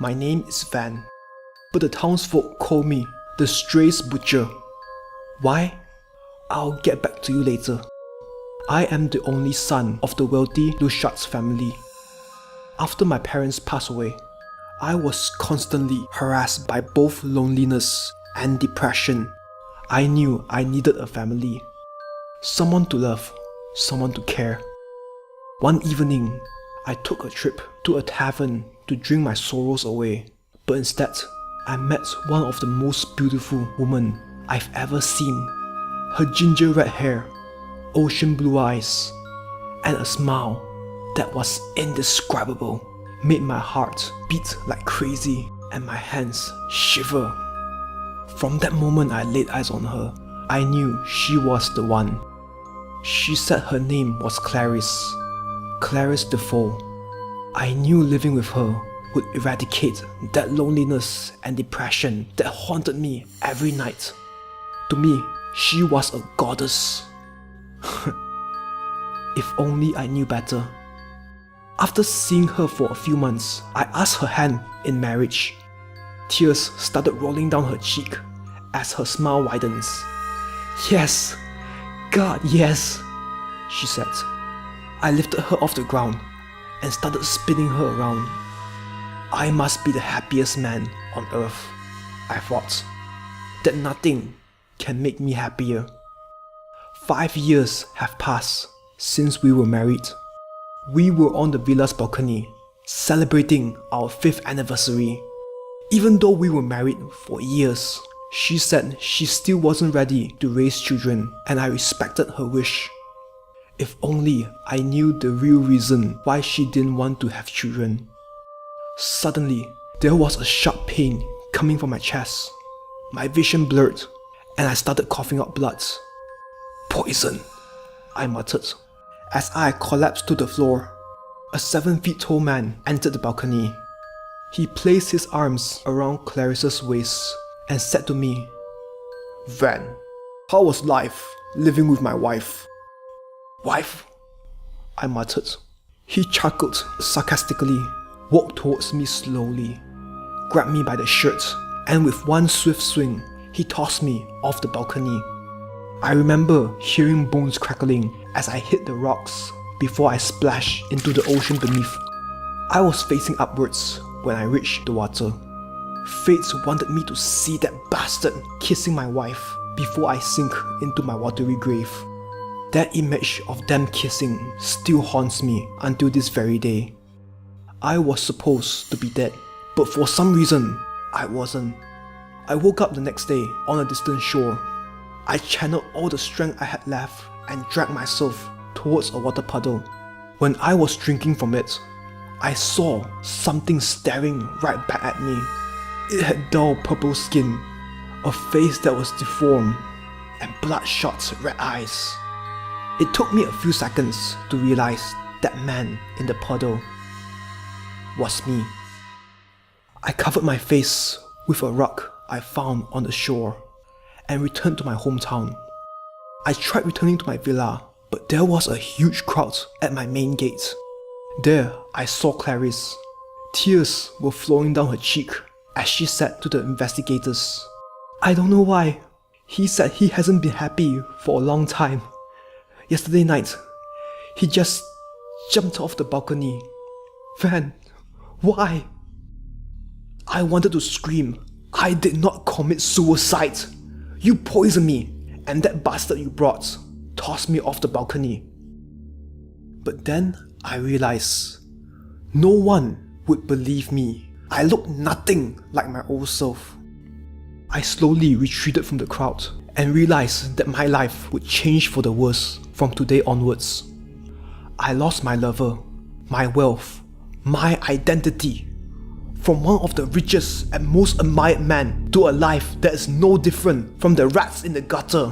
My name is Vann, but the townsfolk call me the Stray's Butcher. Why? I'll get back to you later. I am the only son of the wealthy Lushat's family. After my parents passed away, I was constantly harassed by both loneliness and depression. I knew I needed a family. Someone to love, someone to care. One evening, I took a trip to a tavern to drink my sorrows away, but instead, I met one of the most beautiful women I've ever seen. Her ginger red hair, ocean blue eyes, and a smile that was indescribable made my heart beat like crazy and my hands shiver. From that moment I laid eyes on her, I knew she was the one. She said her name was Clarice Defoe. I knew living with her would eradicate that loneliness and depression that haunted me every night. To me, she was a goddess. If only I knew better. After seeing her for a few months, I asked her hand in marriage. Tears started rolling down her cheek as her smile widens. Yes, God, yes, she said. I lifted her off the ground and started spinning her around. I must be the happiest man on earth, I thought. That nothing can make me happier. 5 years have passed since we were married. We were on the villa's balcony, celebrating our 5th anniversary. Even though we were married for years, she said she still wasn't ready to raise children, and I respected her wish. If only I knew the real reason why she didn't want to have children. Suddenly, there was a sharp pain coming from my chest. My vision blurred, and I started coughing out blood. Poison, I muttered. As I collapsed to the floor, a 7 feet tall man entered the balcony. He placed his arms around Clarice's waist and said to me, "Vann, how was life living with my wife?" "Wife?" I muttered. He chuckled sarcastically, walked towards me slowly, grabbed me by the shirt, and with one swift swing, he tossed me off the balcony. I remember hearing bones crackling as I hit the rocks before I splashed into the ocean beneath. I was facing upwards when I reached the water. Fate wanted me to see that bastard kissing my wife before I sink into my watery grave. That image of them kissing still haunts me until this very day. I was supposed to be dead, but for some reason, I wasn't. I woke up the next day on a distant shore. I channeled all the strength I had left and dragged myself towards a water puddle. When I was drinking from it, I saw something staring right back at me. It had dull purple skin, a face that was deformed, and bloodshot red eyes. It took me a few seconds to realize that man in the puddle was me. I covered my face with a rock I found on the shore and returned to my hometown. I tried returning to my villa, but there was a huge crowd at my main gate. There, I saw Clarice. Tears were flowing down her cheek as she said to the investigators, "I don't know why. He said he hasn't been happy for a long time. Yesterday night, he just jumped off the balcony. Vann, why?" I wanted to scream. I did not commit suicide. You poisoned me, and that bastard you brought tossed me off the balcony. But then I realized no one would believe me. I looked nothing like my old self. I slowly retreated from the crowd and realized that my life would change for the worse from today onwards. I lost my lover, my wealth, my identity. From one of the richest and most admired men to a life that is no different from the rats in the gutter.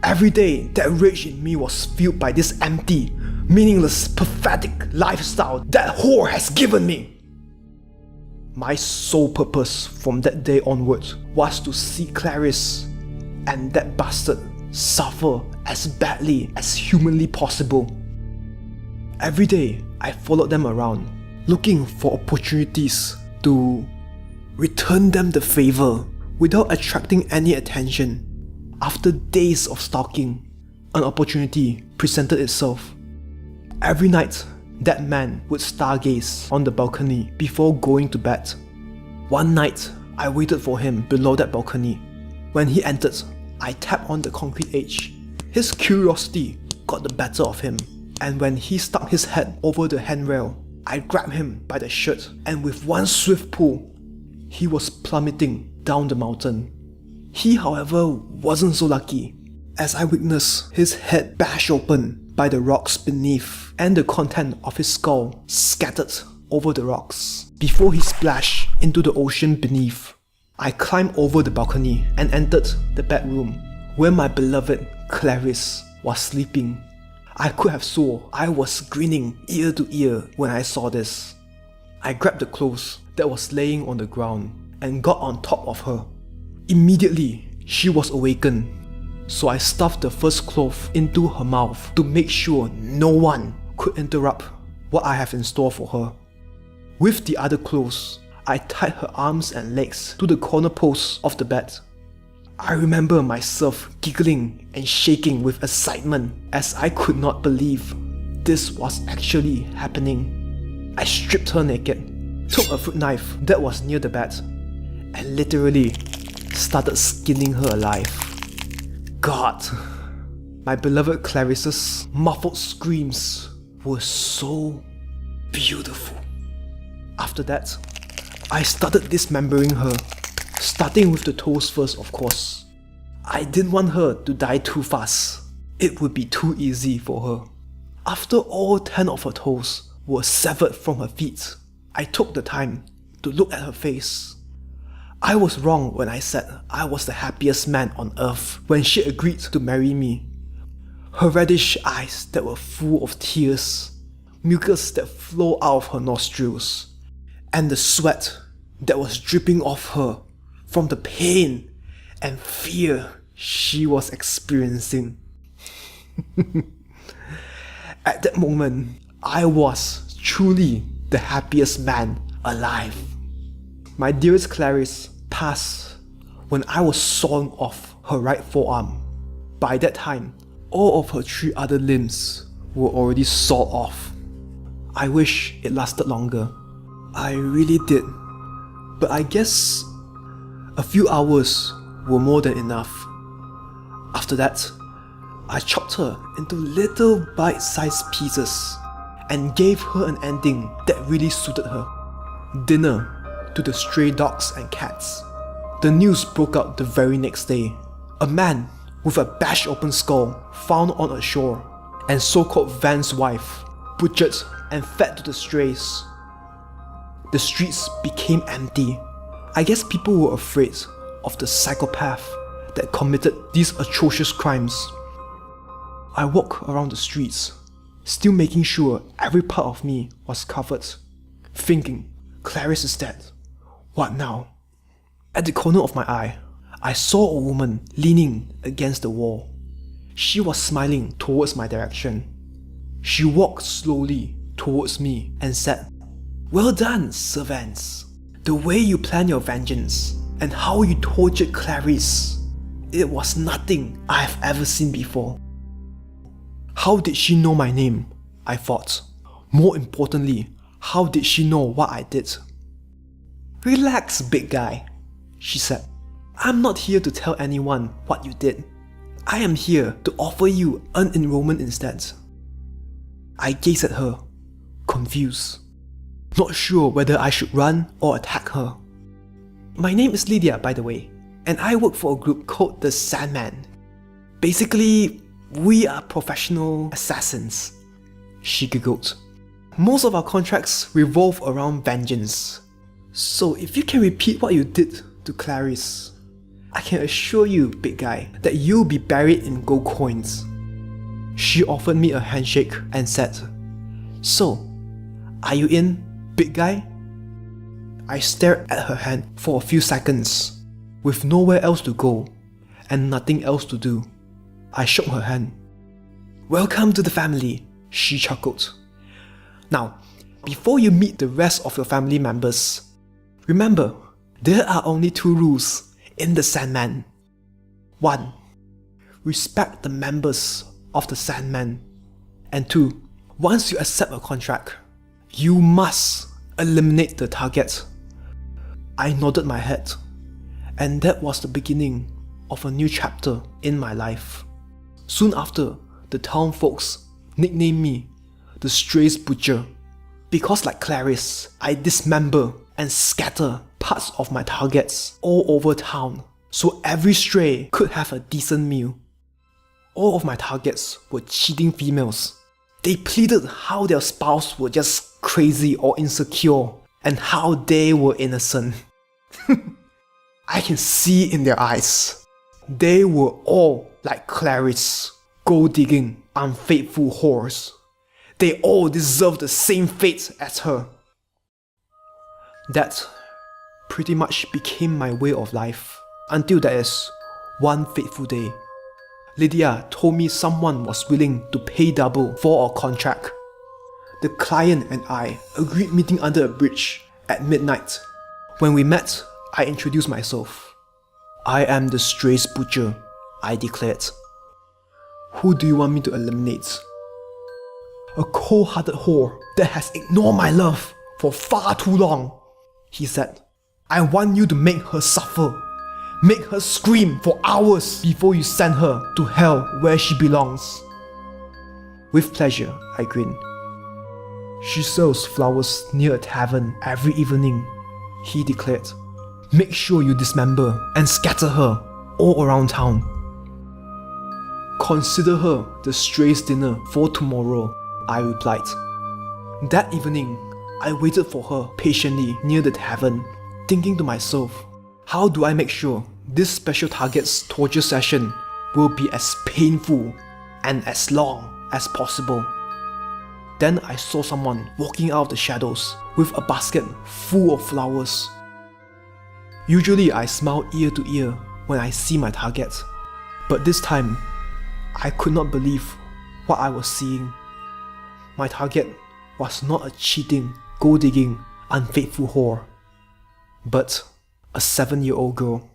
Every day, that rage in me was fueled by this empty, meaningless, pathetic lifestyle that whore has given me. My sole purpose from that day onward was to see Clarice and that bastard suffer as badly as humanly possible. Every day, I followed them around, looking for opportunities to returned them the favor without attracting any attention. After days of stalking, an opportunity presented itself. Every night, that man would stargaze on the balcony before going to bed. One night, I waited for him below that balcony. When he entered, I tapped on the concrete edge. His curiosity got the better of him, and when he stuck his head over the handrail, I grabbed him by the shirt, and with one swift pull, he was plummeting down the mountain. He, however, wasn't so lucky, as I witnessed his head bash open by the rocks beneath and the content of his skull scattered over the rocks before he splashed into the ocean beneath. I climbed over the balcony and entered the bedroom where my beloved Clarice was sleeping. I could have swore I was grinning ear to ear when I saw this. I grabbed the clothes that was laying on the ground and got on top of her. Immediately, she was awakened, so I stuffed the first cloth into her mouth to make sure no one could interrupt what I have in store for her. With the other clothes, I tied her arms and legs to the corner posts of the bed. I remember myself giggling and shaking with excitement as I could not believe this was actually happening. I stripped her naked, took a fruit knife that was near the bed, and literally started skinning her alive. God, my beloved Clarice's muffled screams were so beautiful. After that, I started dismembering her, starting with the toes first, of course. I didn't want her to die too fast. It would be too easy for her. After all 10 of her toes were severed from her feet, I took the time to look at her face. I was wrong when I said I was the happiest man on earth when she agreed to marry me. Her reddish eyes that were full of tears, mucus that flowed out of her nostrils, and the sweat that was dripping off her from the pain and fear she was experiencing. At that moment, I was truly the happiest man alive. My dearest Clarice passed when I was sawing off her right forearm. By that time, all of her 3 other limbs were already sawed off. I wish it lasted longer. I really did. But I guess a few hours were more than enough. After that, I chopped her into little bite-sized pieces and gave her an ending that really suited her. Dinner to the stray dogs and cats. The news broke out the very next day. A man with a bashed open skull found on a shore, and so-called Vann's wife butchered and fed to the strays. The streets became empty. I guess people were afraid of the psychopath that committed these atrocious crimes. I walked around the streets, still making sure every part of me was covered, thinking, Clarice is dead. What now? At the corner of my eye, I saw a woman leaning against the wall. She was smiling towards my direction. She walked slowly towards me and said, "Well done, Sir Vance. The way you plan your vengeance and how you tortured Clarice, it was nothing I have ever seen before." How did she know my name? I thought. More importantly, how did she know what I did? "Relax, big guy," she said. "I'm not here to tell anyone what you did. I am here to offer you an enrollment instead." I gazed at her, confused, not sure whether I should run or attack her. "My name is Lydia, by the way, and I work for a group called the Sandman. Basically, we are professional assassins," she giggled. "Most of our contracts revolve around vengeance. So if you can repeat what you did to Clarice, I can assure you, big guy, that you'll be buried in gold coins." She offered me a handshake and said, "So, are you in, big guy?" I stared at her hand for a few seconds, with nowhere else to go and nothing else to do. I shook her hand. "Welcome to the family," she chuckled. "Now, before you meet the rest of your family members, remember, There are only 2 rules in the Sandman. 1. Respect the members of the Sandman. And 2. Once you accept a contract, you must eliminate the target. I nodded my head, and that was the beginning of a new chapter in my life. Soon after, the town folks nicknamed me the Strays Butcher, because like Clarice, I dismember and scatter parts of my targets all over town, so every stray could have a decent meal. All of my targets were cheating females. They pleaded how their spouse were just crazy or insecure, and how they were innocent. I can see in their eyes. They were all like Clarice, gold-digging, unfaithful whores. They all deserved the same fate as her. That pretty much became my way of life, until there is one fateful day. Lydia told me someone was willing to pay double for a contract. The client and I agreed meeting under a bridge at midnight. When we met, I introduced myself. I am the Strays Butcher, I declared. Who do you want me to eliminate? A cold-hearted whore that has ignored my love for far too long, he said. I want you to make her suffer. Make her scream for hours before you send her to hell where she belongs. With pleasure, I grinned. She sells flowers near a tavern every evening, he declared. Make sure you dismember and scatter her all around town. Consider her the Strays' dinner for tomorrow, I replied. That evening, I waited for her patiently near the tavern, thinking to myself, how do I make sure this special target's torture session will be as painful and as long as possible? Then I saw someone walking out of the shadows with a basket full of flowers. Usually I smile ear to ear when I see my target, but this time I could not believe what I was seeing. My target was not a cheating, gold-digging, unfaithful whore, but a 7-year-old girl.